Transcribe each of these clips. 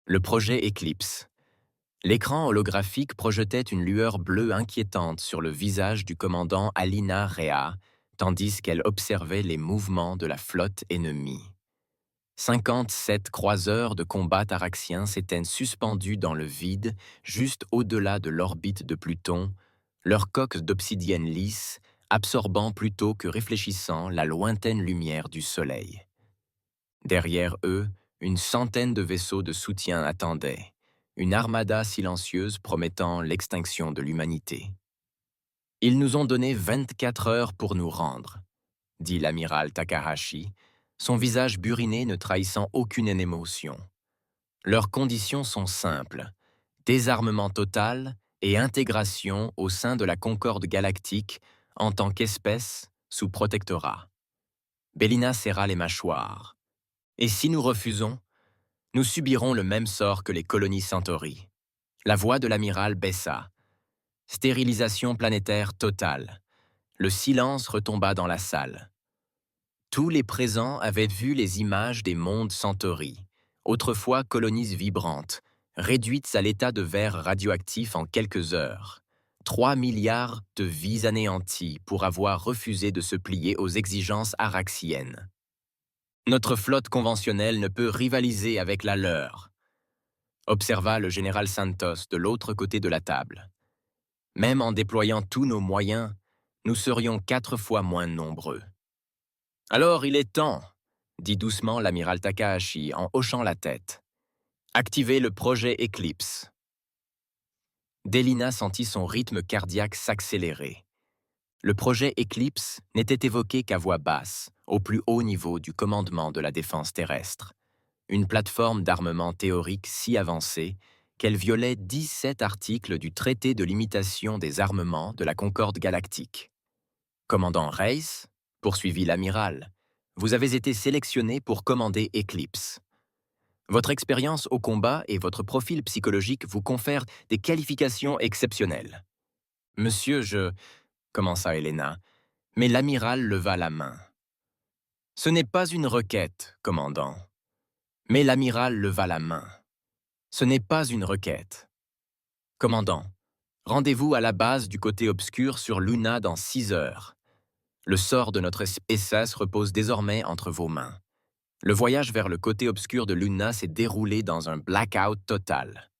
Le projet Eclipse. L'écran holographique projetait une lueur bleue inquiétante sur le visage du commandant Alina Rea, tandis qu'elle observait les mouvements de la flotte ennemie. 57 croiseurs de combat taraxiens s'étaient suspendus dans le vide, juste au-delà de l'orbite de Pluton, leurs coques d'obsidienne lisse, absorbant plutôt que réfléchissant la lointaine lumière du soleil. Derrière eux, une centaine de vaisseaux de soutien attendaient, une armada silencieuse promettant l'extinction de l'humanité. Ils nous ont donné 24 heures pour nous rendre, dit l'amiral Takahashi, son visage buriné ne trahissant aucune émotion. Leurs conditions sont simples, désarmement total et intégration au sein de la Concorde galactique en tant qu'espèce sous protectorat. Bellina serra les mâchoires. Et si nous refusons, nous subirons le même sort que les colonies Centauri. La voix de l'amiral baissa. Stérilisation planétaire totale. Le silence retomba dans la salle. Tous les présents avaient vu les images des mondes Centauri, autrefois colonies vibrantes, réduites à l'état de verre radioactif en quelques heures. 3 milliards de vies anéanties pour avoir refusé de se plier aux exigences araxiennes. Notre flotte conventionnelle ne peut rivaliser avec la leur, observa le général Santos de l'autre côté de la table. Même en déployant tous nos moyens, nous serions 4 fois moins nombreux. Alors il est temps, dit doucement l'amiral Takahashi en hochant la tête. Activez le projet Eclipse. Delina sentit son rythme cardiaque s'accélérer. Le projet Eclipse n'était évoqué qu'à voix basse, au plus haut niveau du commandement de la défense terrestre. Une plateforme d'armement théorique si avancée qu'elle violait 17 articles du traité de limitation des armements de la Concorde galactique. Commandant Reis, poursuivit l'amiral, vous avez été sélectionné pour commander Eclipse. Votre expérience au combat et votre profil psychologique vous confèrent des qualifications exceptionnelles. Monsieur, commença Helena, mais l'amiral leva la main. Ce n'est pas une requête, commandant. Mais l'amiral leva la main. Ce n'est pas une requête. Commandant, rendez-vous à la base du côté obscur sur Luna dans 6 heures. Le sort de notre espèce repose désormais entre vos mains. Le voyage vers le côté obscur de Luna s'est déroulé dans un blackout total.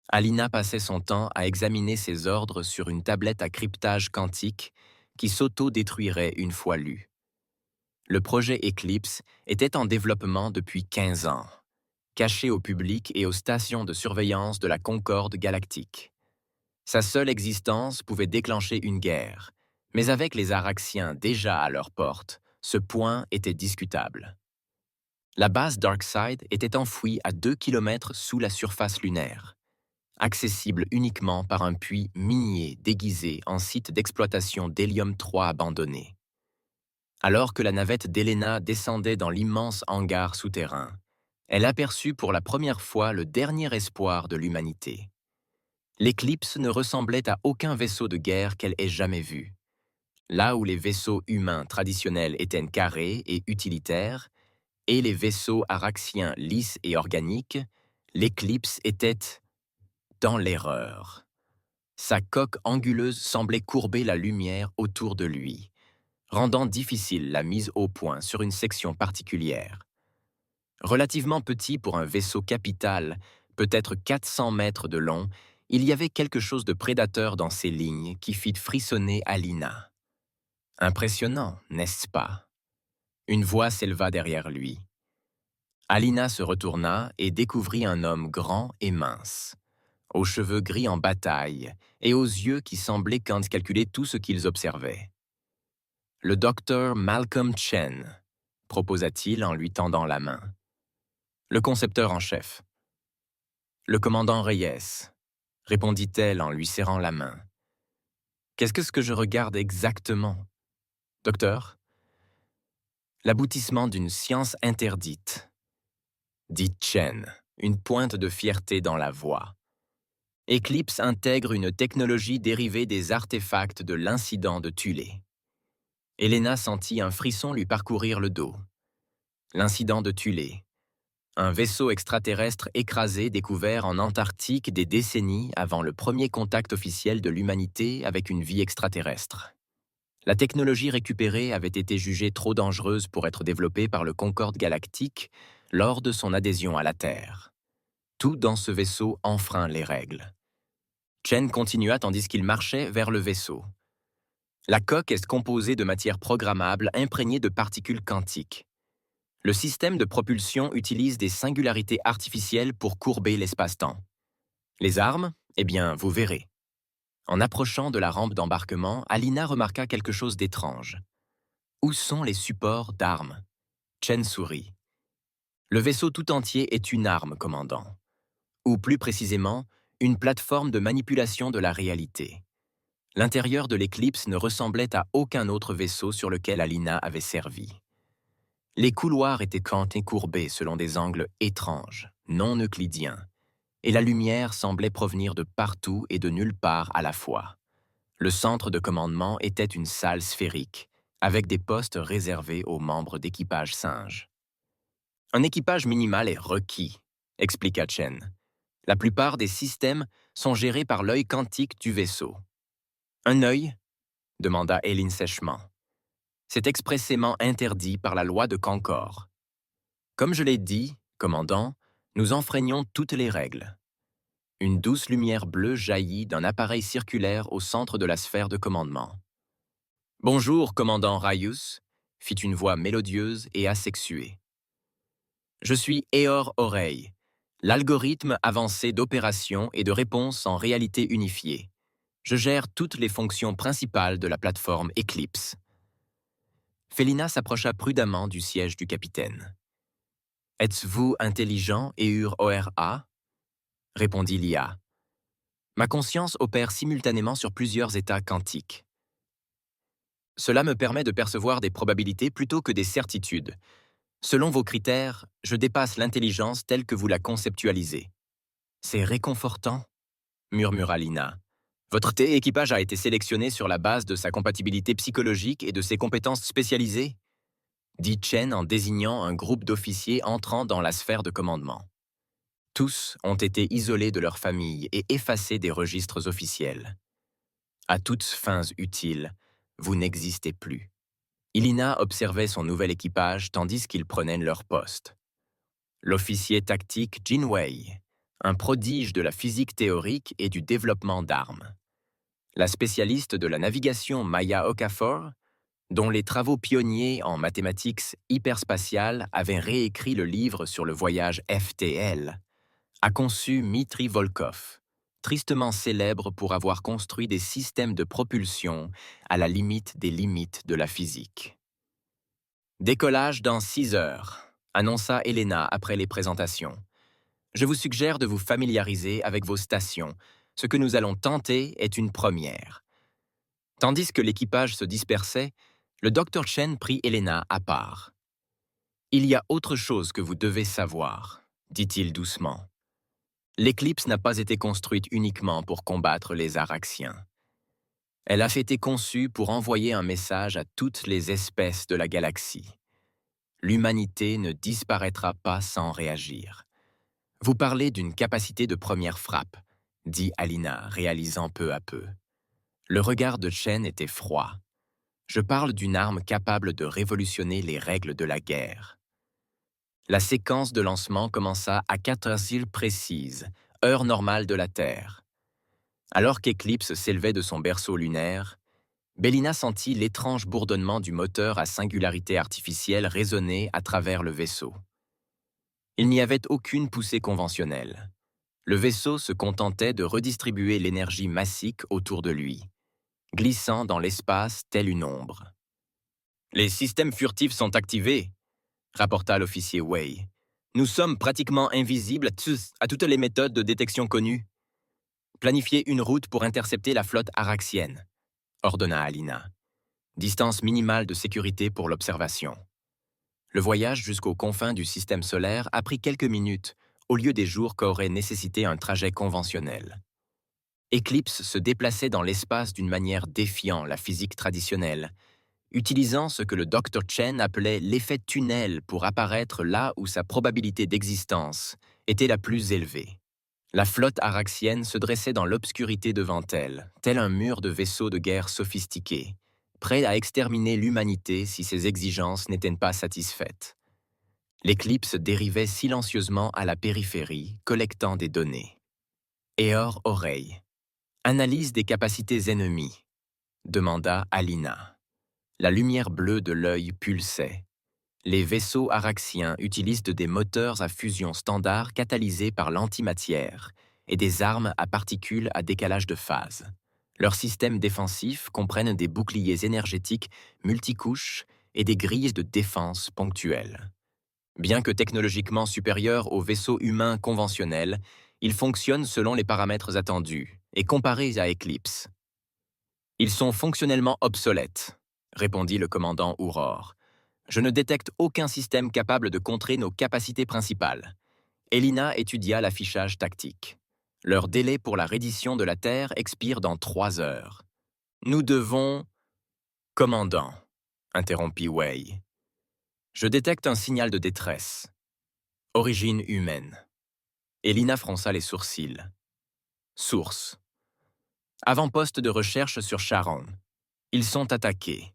Alina passait son temps à examiner ses ordres sur une tablette à cryptage quantique qui s'auto-détruirait une fois lue. Le projet Eclipse était en développement depuis 15 ans, caché au public et aux stations de surveillance de la Concorde galactique. Sa seule existence pouvait déclencher une guerre, mais avec les Araxiens déjà à leur porte, ce point était discutable. La base Darkside était enfouie à 2 km sous la surface lunaire, accessible uniquement par un puits minier déguisé en site d'exploitation d'hélium-3 abandonné. Alors que la navette d'Helena descendait dans l'immense hangar souterrain, elle aperçut pour la première fois le dernier espoir de l'humanité. L'Éclipse ne ressemblait à aucun vaisseau de guerre qu'elle ait jamais vu. Là où les vaisseaux humains traditionnels étaient carrés et utilitaires, et les vaisseaux araxiens lisses et organiques, l'Éclipse était dans l'erreur. Sa coque anguleuse semblait courber la lumière autour de lui, rendant difficile la mise au point sur une section particulière. Relativement petit pour un vaisseau capital, peut-être 400 mètres de long, il y avait quelque chose de prédateur dans ces lignes qui fit frissonner Alina. Impressionnant, n'est-ce pas? Une voix s'éleva derrière lui. Alina se retourna et découvrit un homme grand et mince, aux cheveux gris en bataille et aux yeux qui semblaient calculer tout ce qu'ils observaient. Le docteur Malcolm Chen, proposa-t-il en lui tendant la main. Le concepteur en chef. Le commandant Reyes, répondit-elle en lui serrant la main. Qu'est-ce que je regarde exactement, docteur? L'aboutissement d'une science interdite, dit Chen, une pointe de fierté dans la voix. Eclipse intègre une technologie dérivée des artefacts de l'incident de Thulé. Helena sentit un frisson lui parcourir le dos. L'incident de Thulé. un vaisseau extraterrestre écrasé découvert en Antarctique des décennies avant le premier contact officiel de l'humanité avec une vie extraterrestre. La technologie récupérée avait été jugée trop dangereuse pour être développée par le Concorde galactique lors de son adhésion à la Terre. Tout dans ce vaisseau enfreint les règles. Chen continua tandis qu'il marchait vers le vaisseau. La coque est composée de matière programmable imprégnée de particules quantiques. Le système de propulsion utilise des singularités artificielles pour courber l'espace-temps. Les armes? Eh bien, vous verrez. En approchant de la rampe d'embarquement, Alina remarqua quelque chose d'étrange. Où sont les supports d'armes? Chen sourit. Le vaisseau tout entier est une arme, commandant. Ou plus précisément, une plateforme de manipulation de la réalité. L'intérieur de l'Eclipse ne ressemblait à aucun autre vaisseau sur lequel Alina avait servi. Les couloirs étaient cantés courbés selon des angles étranges, non euclidiens, et la lumière semblait provenir de partout et de nulle part à la fois. Le centre de commandement était une salle sphérique, avec des postes réservés aux membres d'équipage singe. Un équipage minimal est requis, expliqua Chen. La plupart des systèmes sont gérés par l'œil quantique du vaisseau. Un œil? Demanda Eileen sèchement. C'est expressément interdit par la loi de Concorde. Comme je l'ai dit, commandant, nous enfreignons toutes les règles. Une douce lumière bleue jaillit d'un appareil circulaire au centre de la sphère de commandement. « Bonjour, commandant Raius », fit une voix mélodieuse et asexuée. « Je suis Eor Oreille, l'algorithme avancé d'opération et de réponse en réalité unifiée. Je gère toutes les fonctions principales de la plateforme Eclipse. » Félina s'approcha prudemment du siège du capitaine. « Êtes-vous intelligent, Eur ORA ?» répondit l'IA. « Ma conscience opère simultanément sur plusieurs états quantiques. Cela me permet de percevoir des probabilités plutôt que des certitudes. Selon vos critères, je dépasse l'intelligence telle que vous la conceptualisez. C'est réconfortant, » murmura Lina. « Votre équipage a été sélectionné sur la base de sa compatibilité psychologique et de ses compétences spécialisées ?» dit Chen en désignant un groupe d'officiers entrant dans la sphère de commandement. Tous ont été isolés de leurs familles et effacés des registres officiels. À toutes fins utiles, vous n'existez plus. Ilina observait son nouvel équipage tandis qu'ils prenaient leur poste. L'officier tactique Jin Wei, un prodige de la physique théorique et du développement d'armes. La spécialiste de la navigation Maya Okafor, dont les travaux pionniers en mathématiques hyperspatiales avaient réécrit le livre sur le voyage FTL, a conçu Dmitri Volkov, tristement célèbre pour avoir construit des systèmes de propulsion à la limite des limites de la physique. « Décollage dans 6 heures », annonça Elena après les présentations. « Je vous suggère de vous familiariser avec vos stations. Ce que nous allons tenter est une première. » Tandis que l'équipage se dispersait, le Dr Chen prit Elena à part. « Il y a autre chose que vous devez savoir, » dit-il doucement. « L'Éclipse n'a pas été construite uniquement pour combattre les Araxiens. Elle a été conçue pour envoyer un message à toutes les espèces de la galaxie. L'humanité ne disparaîtra pas sans réagir. Vous parlez d'une capacité de première frappe, dit Alina, réalisant peu à peu. Le regard de Chen était froid. Je parle d'une arme capable de révolutionner les règles de la guerre. La séquence de lancement commença à 4 heures précises, heure normale de la Terre. Alors qu'Eclipse s'élevait de son berceau lunaire, Bélina sentit l'étrange bourdonnement du moteur à singularité artificielle résonner à travers le vaisseau. Il n'y avait aucune poussée conventionnelle. Le vaisseau se contentait de redistribuer l'énergie massique autour de lui, glissant dans l'espace telle une ombre. « Les systèmes furtifs sont activés », rapporta l'officier Wei. « Nous sommes pratiquement invisibles à toutes les méthodes de détection connues. Planifiez une route pour intercepter la flotte araxienne, » ordonna Alina. « Distance minimale de sécurité pour l'observation. » Le voyage jusqu'aux confins du système solaire a pris quelques minutes, au lieu des jours qu'aurait nécessité un trajet conventionnel. Eclipse se déplaçait dans l'espace d'une manière défiant la physique traditionnelle, utilisant ce que le Dr. Chen appelait l'effet tunnel pour apparaître là où sa probabilité d'existence était la plus élevée. La flotte araxienne se dressait dans l'obscurité devant elle, tel un mur de vaisseaux de guerre sophistiqués, prêt à exterminer l'humanité si ses exigences n'étaient pas satisfaites. L'éclipse dérivait silencieusement à la périphérie, collectant des données. Eor Oreille. Analyse des capacités ennemies, demanda Alina. La lumière bleue de l'œil pulsait. Les vaisseaux araxiens utilisent des moteurs à fusion standard catalysés par l'antimatière et des armes à particules à décalage de phase. Leurs systèmes défensifs comprennent des boucliers énergétiques multicouches et des grilles de défense ponctuelles. Bien que technologiquement supérieurs aux vaisseaux humains conventionnels, ils fonctionnent selon les paramètres attendus et comparés à Eclipse. Ils sont fonctionnellement obsolètes, répondit le commandant Aurore. Je ne détecte aucun système capable de contrer nos capacités principales. Elina étudia l'affichage tactique. Leur délai pour la reddition de la Terre expire dans 3 heures. Nous devons... Commandant, interrompit Wei. Je détecte un signal de détresse. Origine humaine. Elina fronça les sourcils. Source. Avant-poste de recherche sur Charon. Ils sont attaqués.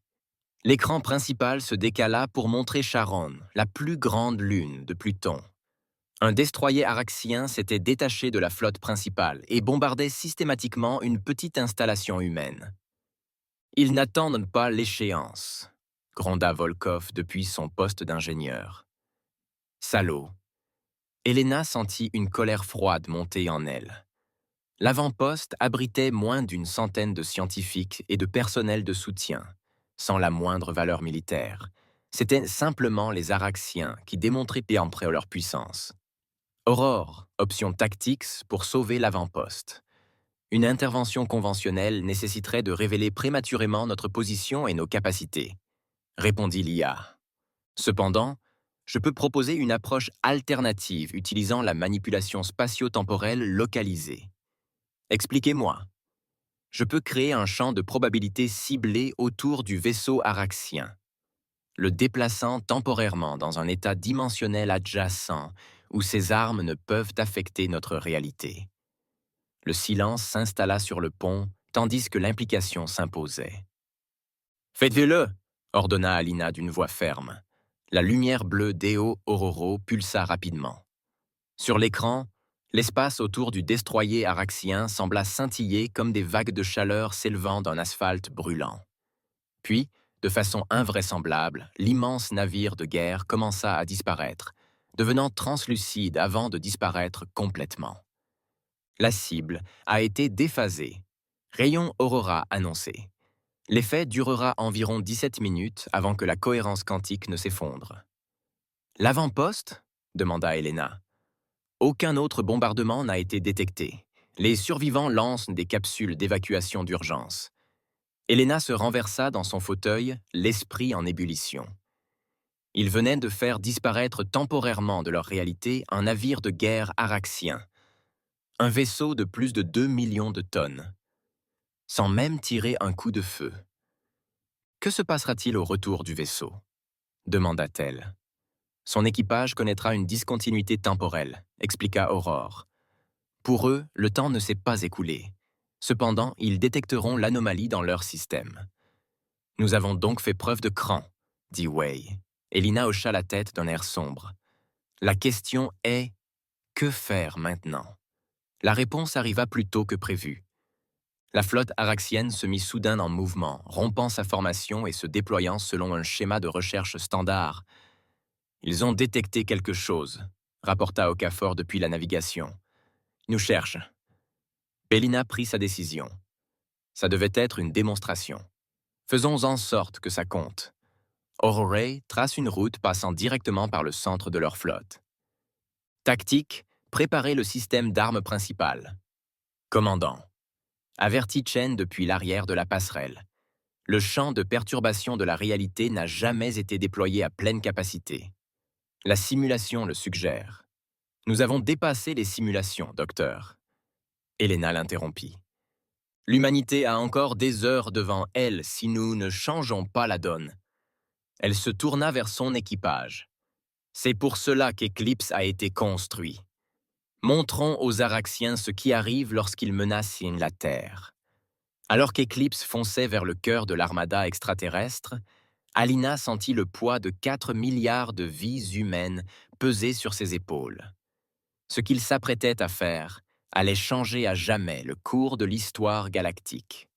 L'écran principal se décala pour montrer Charon, la plus grande lune de Pluton. Un destroyer araxien s'était détaché de la flotte principale et bombardait systématiquement une petite installation humaine. Ils n'attendent pas l'échéance, gronda Volkov depuis son poste d'ingénieur. Salaud. Elena sentit une colère froide monter en elle. L'avant-poste abritait moins d'une centaine de scientifiques et de personnel de soutien, sans la moindre valeur militaire. C'étaient simplement les Araxiens qui démontraient peu leur puissance. Aurore, option tactics pour sauver l'avant-poste. Une intervention conventionnelle nécessiterait de révéler prématurément notre position et nos capacités, répondit l'IA. Cependant, je peux proposer une approche alternative utilisant la manipulation spatio-temporelle localisée. Expliquez-moi. Je peux créer un champ de probabilité ciblé autour du vaisseau araxien, le déplaçant temporairement dans un état dimensionnel adjacent où ses armes ne peuvent affecter notre réalité. Le silence s'installa sur le pont, tandis que l'implication s'imposait. « Faites-le !» ordonna Alina d'une voix ferme. La lumière bleue d'Eo Ororo pulsa rapidement. Sur l'écran, l'espace autour du destroyer araxien sembla scintiller comme des vagues de chaleur s'élevant d'un asphalte brûlant. Puis, de façon invraisemblable, l'immense navire de guerre commença à disparaître, devenant translucide avant de disparaître complètement. La cible a été déphasée. Rayon Aurora annoncé. L'effet durera environ 17 minutes avant que la cohérence quantique ne s'effondre. « L'avant-poste » demanda Elena. Aucun autre bombardement n'a été détecté. Les survivants lancent des capsules d'évacuation d'urgence. Elena se renversa dans son fauteuil, l'esprit en ébullition. Ils venaient de faire disparaître temporairement de leur réalité un navire de guerre araxien, un vaisseau de plus de 2 millions de tonnes, sans même tirer un coup de feu. « Que se passera-t-il au retour du vaisseau » demanda-t-elle. « Son équipage connaîtra une discontinuité temporelle » expliqua Aurore. « Pour eux, le temps ne s'est pas écoulé. Cependant, ils détecteront l'anomalie dans leur système. »« Nous avons donc fait preuve de cran, » dit Wei. Elina hocha la tête d'un air sombre. « La question est, que faire maintenant ?» La réponse arriva plus tôt que prévu. La flotte araxienne se mit soudain en mouvement, rompant sa formation et se déployant selon un schéma de recherche standard. « Ils ont détecté quelque chose », rapporta Okafor depuis la navigation. « Nous cherchent. » Elina prit sa décision. Ça devait être une démonstration. Faisons en sorte que ça compte. Aurore trace une route passant directement par le centre de leur flotte. Tactique, préparez le système d'armes principales. Commandant. Avertit Chen depuis l'arrière de la passerelle. Le champ de perturbation de la réalité n'a jamais été déployé à pleine capacité. La simulation le suggère. Nous avons dépassé les simulations, docteur. Elena l'interrompit. L'humanité a encore des heures devant elle si nous ne changeons pas la donne. Elle se tourna vers son équipage. C'est pour cela qu'Eclipse a été construit. Montrons aux Araxiens ce qui arrive lorsqu'ils menacent la Terre. Alors qu'Eclipse fonçait vers le cœur de l'armada extraterrestre, Alina sentit le poids de 4 milliards de vies humaines peser sur ses épaules. Ce qu'il s'apprêtait à faire allait changer à jamais le cours de l'histoire galactique.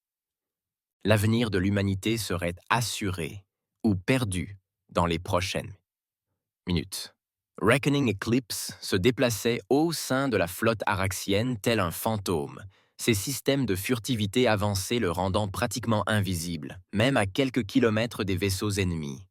L'avenir de l'humanité serait assuré ou perdu dans les prochaines minutes. Reckoning Eclipse se déplaçait au sein de la flotte araxienne tel un fantôme, ses systèmes de furtivité avancés le rendant pratiquement invisible, même à quelques kilomètres des vaisseaux ennemis.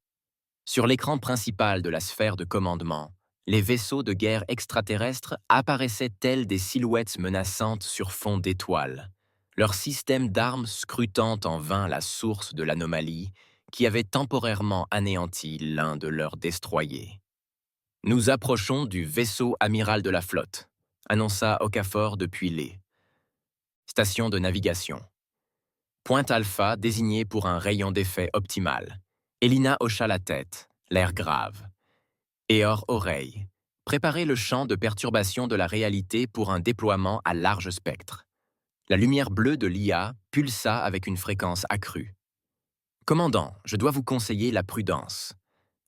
Sur l'écran principal de la sphère de commandement, les vaisseaux de guerre extraterrestres apparaissaient tels des silhouettes menaçantes sur fond d'étoiles, leur système d'armes scrutant en vain la source de l'anomalie qui avait temporairement anéanti l'un de leurs destroyers. « Nous approchons du vaisseau amiral de la flotte », annonça Okafor depuis les stations de navigation. Pointe alpha désignée pour un rayon d'effet optimal. Elina hocha la tête, l'air grave. Eor oreille. Préparez le champ de perturbation de la réalité pour un déploiement à large spectre. La lumière bleue de l'IA pulsa avec une fréquence accrue. Commandant, je dois vous conseiller la prudence.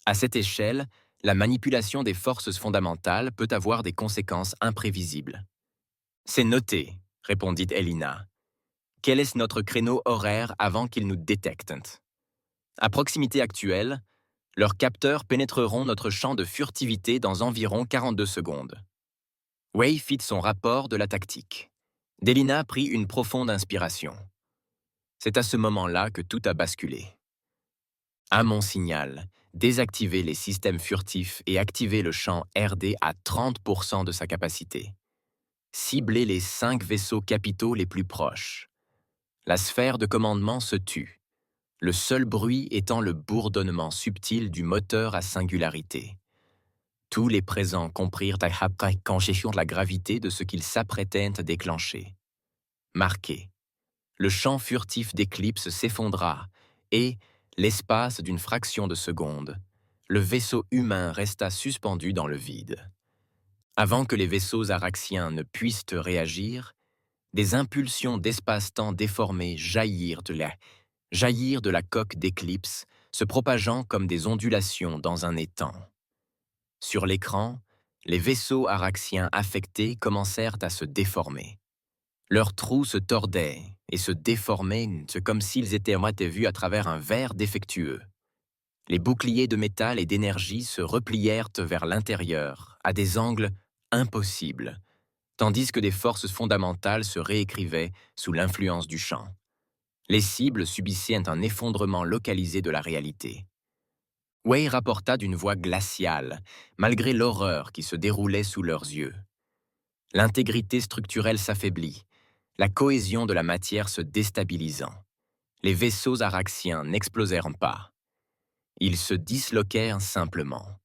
À cette échelle, la manipulation des forces fondamentales peut avoir des conséquences imprévisibles. C'est noté, répondit Elina. Quel est notre créneau horaire avant qu'ils nous détectent? À proximité actuelle, leurs capteurs pénétreront notre champ de furtivité dans environ 42 secondes. Wei fit son rapport de la tactique. Delina prit une profonde inspiration. C'est à ce moment-là que tout a basculé. À mon signal, désactivez les systèmes furtifs et activez le champ RD à 30% de sa capacité. Ciblez les 5 vaisseaux capitaux les plus proches. La sphère de commandement se tut, le seul bruit étant le bourdonnement subtil du moteur à singularité. Tous les présents comprirent à congestion de la gravité de ce qu'ils s'apprêtaient à déclencher. Marqué. Le champ furtif d'Éclipse s'effondra et, l'espace d'une fraction de seconde, le vaisseau humain resta suspendu dans le vide. Avant que les vaisseaux araxiens ne puissent réagir, des impulsions d'espace-temps déformées jaillirent de la coque d'Éclipse, se propageant comme des ondulations dans un étang. Sur l'écran, les vaisseaux araxiens affectés commencèrent à se déformer. Leurs trous se tordaient et se déformaient comme s'ils étaient vus à travers un verre défectueux. Les boucliers de métal et d'énergie se replièrent vers l'intérieur, à des angles impossibles, tandis que des forces fondamentales se réécrivaient sous l'influence du champ. Les cibles subissaient un effondrement localisé de la réalité. Wei rapporta d'une voix glaciale, malgré l'horreur qui se déroulait sous leurs yeux. L'intégrité structurelle s'affaiblit, la cohésion de la matière se déstabilisant. Les vaisseaux araxiens n'explosèrent pas. Ils se disloquèrent simplement.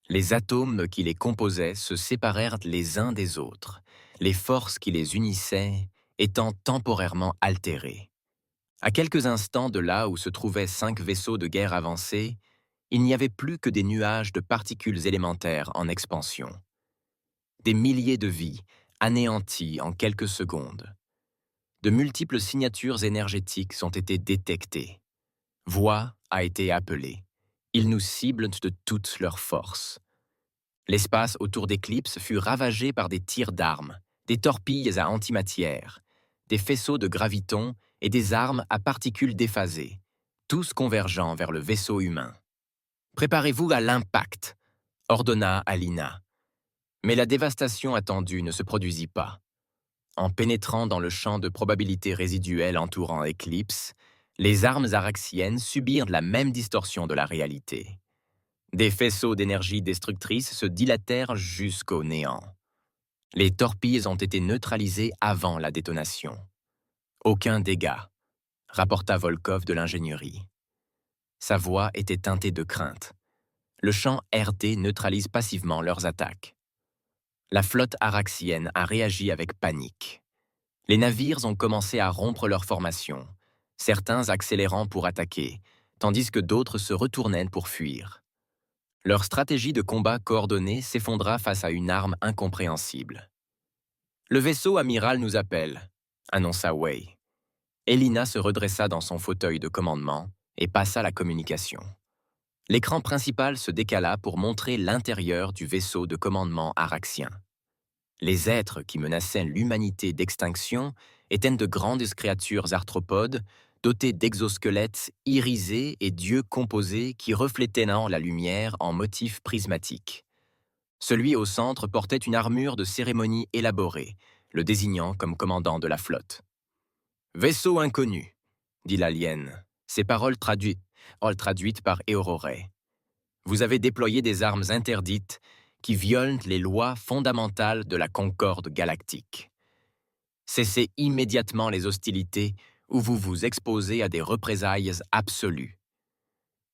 Les atomes qui les composaient se séparèrent les uns des autres, les forces qui les unissaient étant temporairement altérées. À quelques instants de là où se trouvaient 5 vaisseaux de guerre avancés, il n'y avait plus que des nuages de particules élémentaires en expansion. Des milliers de vies, anéanties en quelques secondes. De multiples signatures énergétiques ont été détectées. Voix a été appelée. Ils nous ciblent de toutes leurs forces. L'espace autour d'Eclipse fut ravagé par des tirs d'armes, des torpilles à antimatière, des faisceaux de gravitons et des armes à particules déphasées, tous convergeant vers le vaisseau humain. « Préparez-vous à l'impact », ordonna Alina. Mais la dévastation attendue ne se produisit pas. En pénétrant dans le champ de probabilité résiduelle entourant Eclipse, les armes araxiennes subirent la même distorsion de la réalité. Des faisceaux d'énergie destructrice se dilatèrent jusqu'au néant. Les torpilles ont été neutralisées avant la détonation. Aucun dégât, rapporta Volkov de l'ingénierie. Sa voix était teintée de crainte. Le champ RD neutralise passivement leurs attaques. La flotte araxienne a réagi avec panique. Les navires ont commencé à rompre leur formation, certains accélérant pour attaquer, tandis que d'autres se retournaient pour fuir. Leur stratégie de combat coordonnée s'effondra face à une arme incompréhensible. « Le vaisseau amiral nous appelle », annonça Wei. Elina se redressa dans son fauteuil de commandement et passa la communication. L'écran principal se décala pour montrer l'intérieur du vaisseau de commandement araxien. Les êtres qui menaçaient l'humanité d'extinction étaient de grandes créatures arthropodes, dotées d'exosquelettes irisés et d'yeux composés qui reflétaient la lumière en motifs prismatiques. Celui au centre portait une armure de cérémonie élaborée, le désignant comme commandant de la flotte. « Vaisseau inconnu », dit l'alien, ses paroles traduites par Eorore. « Vous avez déployé des armes interdites qui violent les lois fondamentales de la concorde galactique. Cessez immédiatement les hostilités ou vous vous exposez à des représailles absolues. »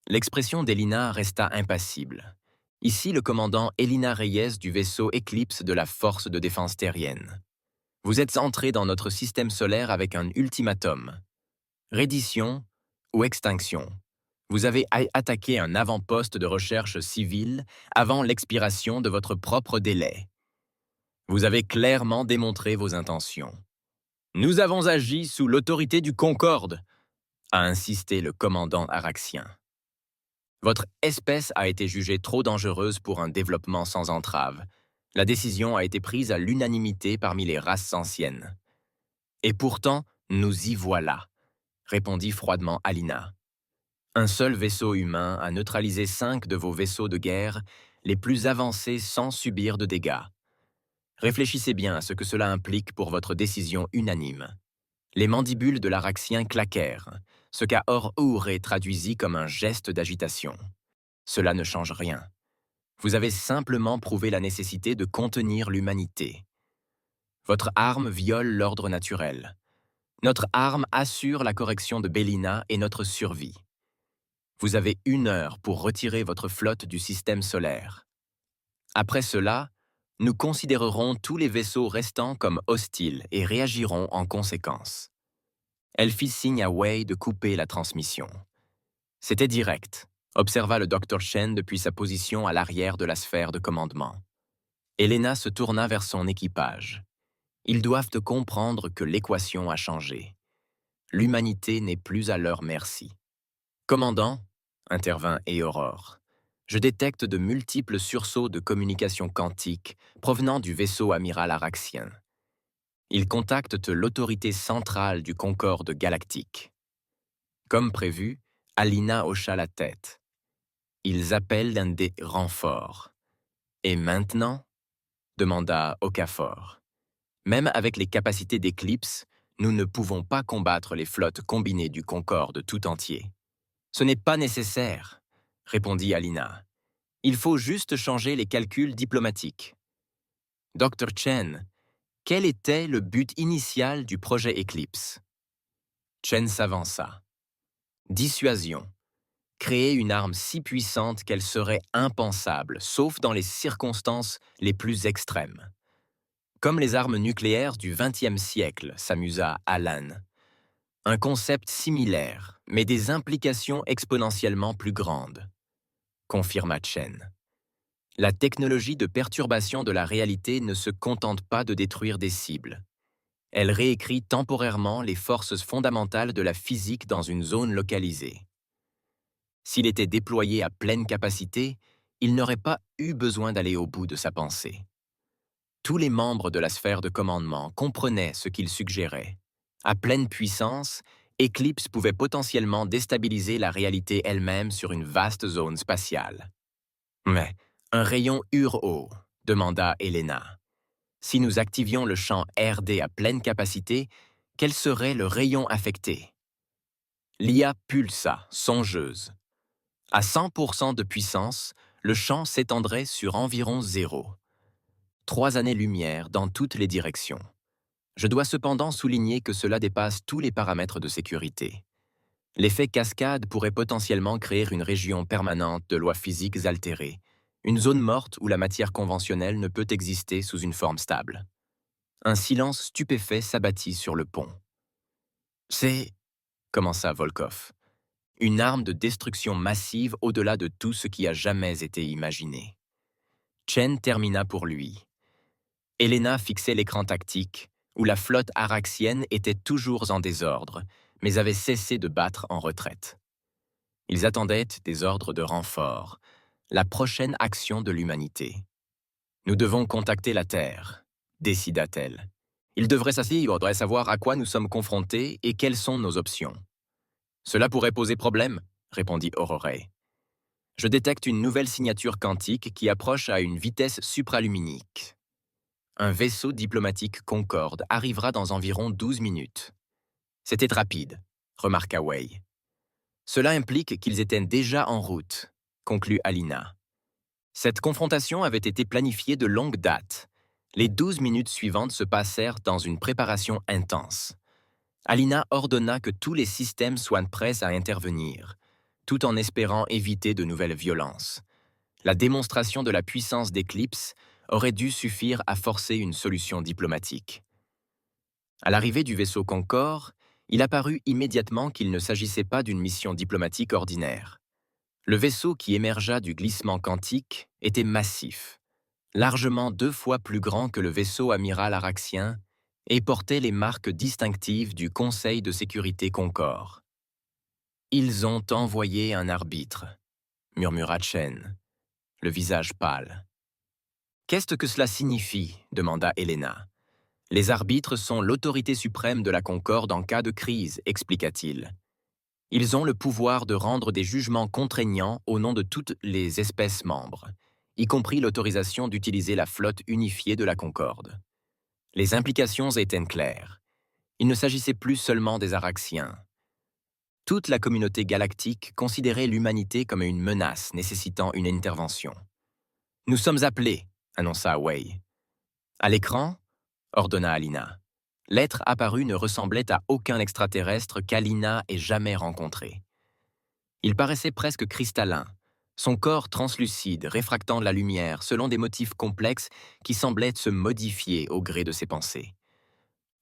L'expression d'Elina resta impassible. Ici le commandant Elina Reyes du vaisseau Eclipse de la Force de défense terrienne. Vous êtes entré dans notre système solaire avec un ultimatum. Reddition ou extinction. Vous avez attaqué un avant-poste de recherche civile avant l'expiration de votre propre délai. Vous avez clairement démontré vos intentions. Nous avons agi sous l'autorité du Concorde, a insisté le commandant araxien. Votre espèce a été jugée trop dangereuse pour un développement sans entrave. La décision a été prise à l'unanimité parmi les races anciennes. Et pourtant, nous y voilà, répondit froidement Alina. Un seul vaisseau humain a neutralisé 5 de vos vaisseaux de guerre, les plus avancés sans subir de dégâts. Réfléchissez bien à ce que cela implique pour votre décision unanime. Les mandibules de l'Araxien claquèrent, ce qu'Aor-Ouré traduisit comme un geste d'agitation. Cela ne change rien. Vous avez simplement prouvé la nécessité de contenir l'humanité. Votre arme viole l'ordre naturel. Notre arme assure la correction de Bellina et notre survie. Vous avez 1 heure pour retirer votre flotte du système solaire. Après cela, nous considérerons tous les vaisseaux restants comme hostiles et réagirons en conséquence. Elle fit signe à Wei de couper la transmission. C'était direct, observa le Dr. Chen depuis sa position à l'arrière de la sphère de commandement. Elena se tourna vers son équipage. Ils doivent comprendre que l'équation a changé. L'humanité n'est plus à leur merci. Commandant, intervint Eorore, je détecte de multiples sursauts de communication quantique provenant du vaisseau amiral araxien. Ils contactent l'autorité centrale du Concorde galactique. Comme prévu, Alina hocha la tête. Ils appellent un des renforts. Et maintenant ? Demanda Okafor. Même avec les capacités d'Eclipse, nous ne pouvons pas combattre les flottes combinées du Concorde tout entier. Ce n'est pas nécessaire, répondit Alina. Il faut juste changer les calculs diplomatiques. Dr. Chen, quel était le but initial du projet Eclipse? Chen s'avança. Dissuasion. Créer une arme si puissante qu'elle serait impensable, sauf dans les circonstances les plus extrêmes. Comme les armes nucléaires du XXe siècle, s'amusa Alan. Un concept similaire, mais des implications exponentiellement plus grandes, confirma Chen. La technologie de perturbation de la réalité ne se contente pas de détruire des cibles. Elle réécrit temporairement les forces fondamentales de la physique dans une zone localisée. S'il était déployé à pleine capacité, il n'aurait pas eu besoin d'aller au bout de sa pensée. Tous les membres de la sphère de commandement comprenaient ce qu'il suggérait. À pleine puissance, Eclipse pouvait potentiellement déstabiliser la réalité elle-même sur une vaste zone spatiale. Mais un rayon Ur-O, demanda Elena. Si nous activions le champ RD à pleine capacité, quel serait le rayon affecté? L'IA pulsa, songeuse. À 100% de puissance, le champ s'étendrait sur environ 0. 3 années-lumière dans toutes les directions. Je dois cependant souligner que cela dépasse tous les paramètres de sécurité. L'effet cascade pourrait potentiellement créer une région permanente de lois physiques altérées, une zone morte où la matière conventionnelle ne peut exister sous une forme stable. Un silence stupéfait s'abattit sur le pont. C'est, commença Volkov, une arme de destruction massive au-delà de tout ce qui a jamais été imaginé. Chen termina pour lui. Elena fixait l'écran tactique, où la flotte araxienne était toujours en désordre, mais avait cessé de battre en retraite. Ils attendaient des ordres de renfort, la prochaine action de l'humanité. Nous devons contacter la Terre, décida-t-elle. Ils devraient s'assurer de savoir à quoi nous sommes confrontés et quelles sont nos options. Cela pourrait poser problème, répondit Auroré. Je détecte une nouvelle signature quantique qui approche à une vitesse supraluminique. Un vaisseau diplomatique Concorde arrivera dans environ 12 minutes. C'était rapide, remarqua Wei. Cela implique qu'ils étaient déjà en route, conclut Alina. Cette confrontation avait été planifiée de longue date. Les 12 minutes suivantes se passèrent dans une préparation intense. Alina ordonna que tous les systèmes soient prêts à intervenir, tout en espérant éviter de nouvelles violences. La démonstration de la puissance d'Eclipse aurait dû suffire à forcer une solution diplomatique. À l'arrivée du vaisseau Concorde, il apparut immédiatement qu'il ne s'agissait pas d'une mission diplomatique ordinaire. Le vaisseau qui émergea du glissement quantique était massif, largement 2 fois plus grand que le vaisseau amiral araxien et portait les marques distinctives du Conseil de sécurité Concorde. « Ils ont envoyé un arbitre », murmura Chen, le visage pâle. « Qu'est-ce que cela signifie » demanda Elena. « Les arbitres sont l'autorité suprême de la Concorde en cas de crise, expliqua-t-il. Ils ont le pouvoir de rendre des jugements contraignants au nom de toutes les espèces membres, y compris l'autorisation d'utiliser la flotte unifiée de la Concorde. Les implications étaient claires. Il ne s'agissait plus seulement des Araxiens. Toute la communauté galactique considérait l'humanité comme une menace nécessitant une intervention. « Nous sommes appelés », annonça Wei. « À l'écran » ordonna Alina. L'être apparu ne ressemblait à aucun extraterrestre qu'Alina ait jamais rencontré. Il paraissait presque cristallin, son corps translucide, réfractant la lumière selon des motifs complexes qui semblaient se modifier au gré de ses pensées.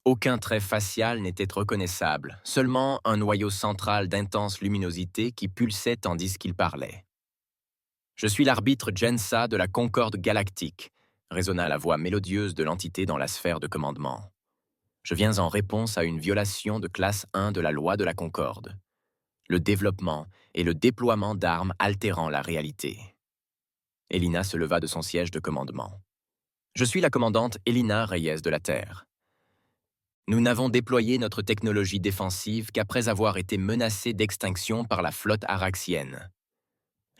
Aucun trait facial n'était reconnaissable, seulement un noyau central d'intense luminosité qui pulsait tandis qu'il parlait. « Je suis l'arbitre Jensa de la Concorde galactique », résonna la voix mélodieuse de l'entité dans la sphère de commandement. « Je viens en réponse à une violation de classe 1 de la loi de la Concorde. Le développement et le déploiement d'armes altérant la réalité. » Elina se leva de son siège de commandement. « Je suis la commandante Elina Reyes de la Terre. Nous n'avons déployé notre technologie défensive qu'après avoir été menacés d'extinction par la flotte araxienne.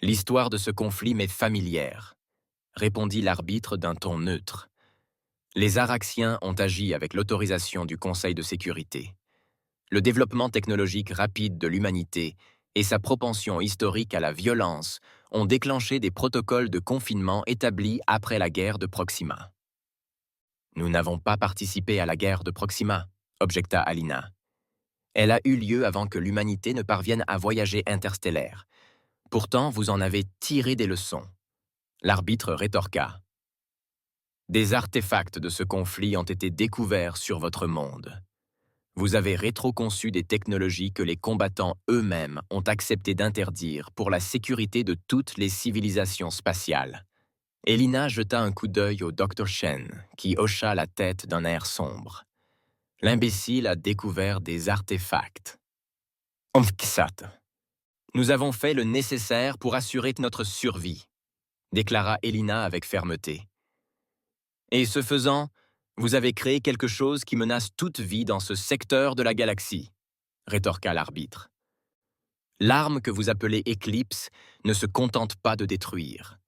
L'histoire de ce conflit m'est familière, répondit l'arbitre d'un ton neutre. Les Araxiens ont agi avec l'autorisation du Conseil de sécurité. Le développement technologique rapide de l'humanité et sa propension historique à la violence ont déclenché des protocoles de confinement établis après la guerre de Proxima. « Nous n'avons pas participé à la guerre de Proxima », objecta Alina. « Elle a eu lieu avant que l'humanité ne parvienne à voyager interstellaire. Pourtant, vous en avez tiré des leçons. » L'arbitre rétorqua. « Des artefacts de ce conflit ont été découverts sur votre monde. Vous avez rétroconçu des technologies que les combattants eux-mêmes ont accepté d'interdire pour la sécurité de toutes les civilisations spatiales. » Elina jeta un coup d'œil au Dr. Shen, qui hocha la tête d'un air sombre. L'imbécile a découvert des artefacts. « Nous avons fait le nécessaire pour assurer notre survie, » déclara Elina avec fermeté. « Et ce faisant, vous avez créé quelque chose qui menace toute vie dans ce secteur de la galaxie, » rétorqua l'arbitre. « L'arme que vous appelez Éclipse ne se contente pas de détruire.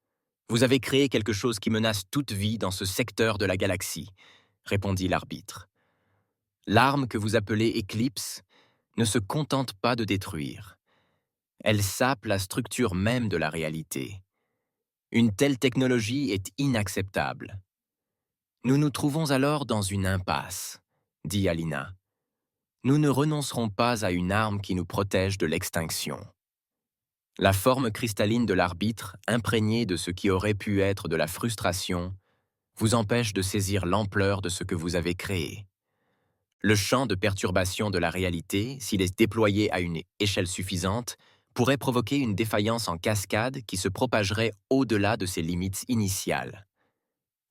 Vous avez créé quelque chose qui menace toute vie dans ce secteur de la galaxie, » répondit l'arbitre. « L'arme que vous appelez Éclipse ne se contente pas de détruire. Elle sape la structure même de la réalité. Une telle technologie est inacceptable. » « Nous nous trouvons alors dans une impasse, » dit Alina. « Nous ne renoncerons pas à une arme qui nous protège de l'extinction. » La forme cristalline de l'arbitre, imprégnée de ce qui aurait pu être de la frustration, vous empêche de saisir l'ampleur de ce que vous avez créé. Le champ de perturbation de la réalité, s'il est déployé à une échelle suffisante, pourrait provoquer une défaillance en cascade qui se propagerait au-delà de ses limites initiales.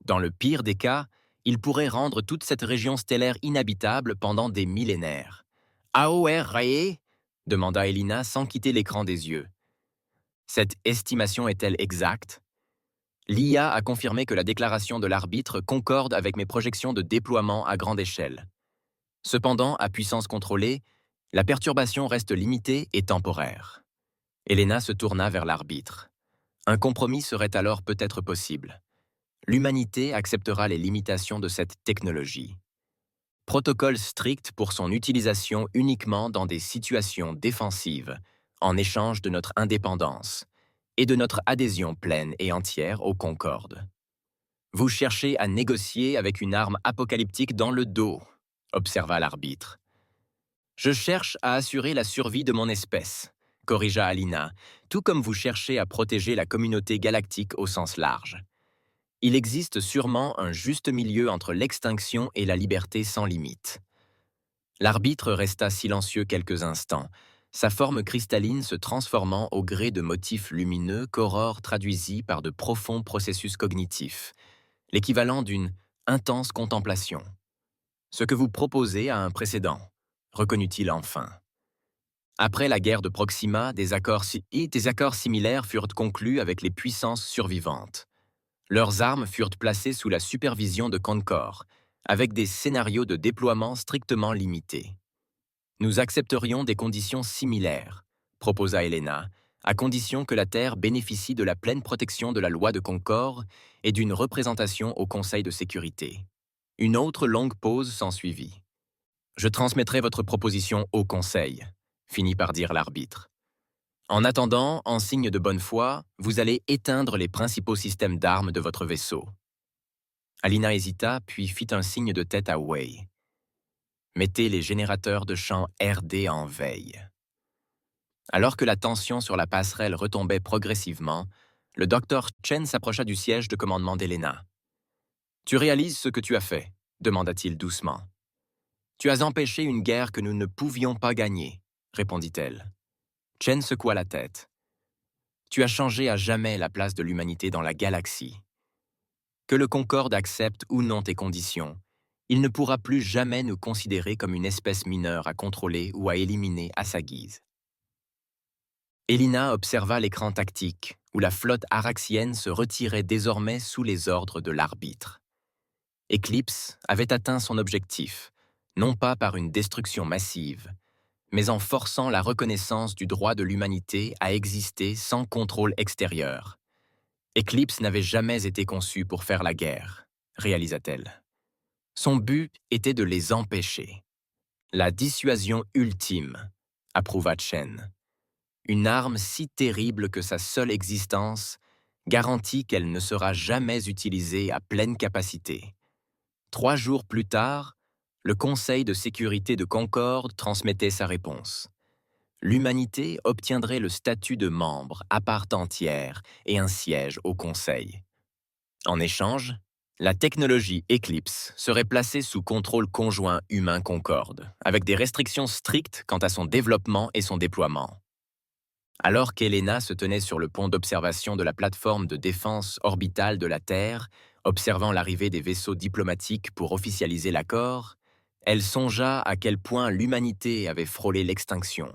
Dans le pire des cas, il pourrait rendre toute cette région stellaire inhabitable pendant des millénaires. AOR Rae demanda Elina sans quitter l'écran des yeux. Cette estimation est-elle exacte? L'IA a confirmé que la déclaration de l'arbitre concorde avec mes projections de déploiement à grande échelle. Cependant, à puissance contrôlée, la perturbation reste limitée et temporaire. Elena se tourna vers l'arbitre. Un compromis serait alors peut-être possible. L'humanité acceptera les limitations de cette technologie. Protocole strict pour son utilisation uniquement dans des situations défensives, en échange de notre indépendance et de notre adhésion pleine et entière au Concorde. Vous cherchez à négocier avec une arme apocalyptique dans le dos, observa l'arbitre. Je cherche à assurer la survie de mon espèce, corrigea Alina, tout comme vous cherchez à protéger la communauté galactique au sens large. Il existe sûrement un juste milieu entre l'extinction et la liberté sans limite. L'arbitre resta silencieux quelques instants, sa forme cristalline se transformant au gré de motifs lumineux qu'Aurore traduisit par de profonds processus cognitifs, l'équivalent d'une intense contemplation. Ce que vous proposez a un précédent, reconnut-il enfin. Après la guerre de Proxima, des accords similaires furent conclus avec les puissances survivantes. Leurs armes furent placées sous la supervision de Concorde, avec des scénarios de déploiement strictement limités. Nous accepterions des conditions similaires, proposa Elena, à condition que la Terre bénéficie de la pleine protection de la loi de Concorde et d'une représentation au Conseil de sécurité. Une autre longue pause s'ensuivit. Je transmettrai votre proposition au Conseil, finit par dire l'arbitre. En attendant, en signe de bonne foi, vous allez éteindre les principaux systèmes d'armes de votre vaisseau. Alina hésita, puis fit un signe de tête à Wei. Mettez les générateurs de champ RD en veille. Alors que la tension sur la passerelle retombait progressivement, le docteur Chen s'approcha du siège de commandement d'Elena. « Tu réalises ce que tu as fait ?» demanda-t-il doucement. « Tu as empêché une guerre que nous ne pouvions pas gagner », répondit-elle. Chen secoua la tête. « Tu as changé à jamais la place de l'humanité dans la galaxie. Que le Concorde accepte ou non tes conditions, il ne pourra plus jamais nous considérer comme une espèce mineure à contrôler ou à éliminer à sa guise. » Elina observa l'écran tactique, où la flotte araxienne se retirait désormais sous les ordres de l'arbitre. Eclipse avait atteint son objectif, non pas par une destruction massive, mais en forçant la reconnaissance du droit de l'humanité à exister sans contrôle extérieur. Eclipse n'avait jamais été conçu pour faire la guerre, réalisa-t-elle. Son but était de les empêcher. La dissuasion ultime, approuva Chen. Une arme si terrible que sa seule existence garantit qu'elle ne sera jamais utilisée à pleine capacité. 3 jours plus tard, le Conseil de sécurité de Concorde transmettait sa réponse. L'humanité obtiendrait le statut de membre à part entière et un siège au Conseil. En échange, la technologie Eclipse serait placée sous contrôle conjoint humain-Concorde, avec des restrictions strictes quant à son développement et son déploiement. Alors qu'Elena se tenait sur le pont d'observation de la plateforme de défense orbitale de la Terre, observant l'arrivée des vaisseaux diplomatiques pour officialiser l'accord, elle songea à quel point l'humanité avait frôlé l'extinction,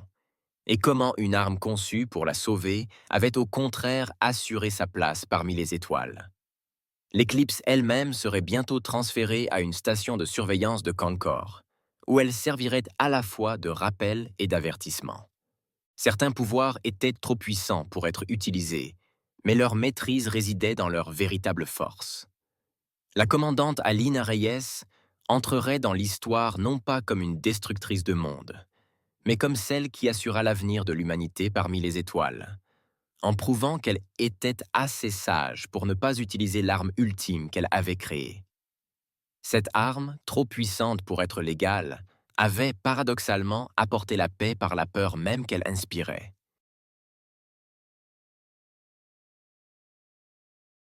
et comment une arme conçue pour la sauver avait au contraire assuré sa place parmi les étoiles. L'Éclipse elle-même serait bientôt transférée à une station de surveillance de Concorde, où elle servirait à la fois de rappel et d'avertissement. Certains pouvoirs étaient trop puissants pour être utilisés, mais leur maîtrise résidait dans leur véritable force. La commandante Alina Reyes entrerait dans l'histoire non pas comme une destructrice de monde, mais comme celle qui assura l'avenir de l'humanité parmi les étoiles, en prouvant qu'elle était assez sage pour ne pas utiliser l'arme ultime qu'elle avait créée. Cette arme, trop puissante pour être légale, avait paradoxalement apporté la paix par la peur même qu'elle inspirait.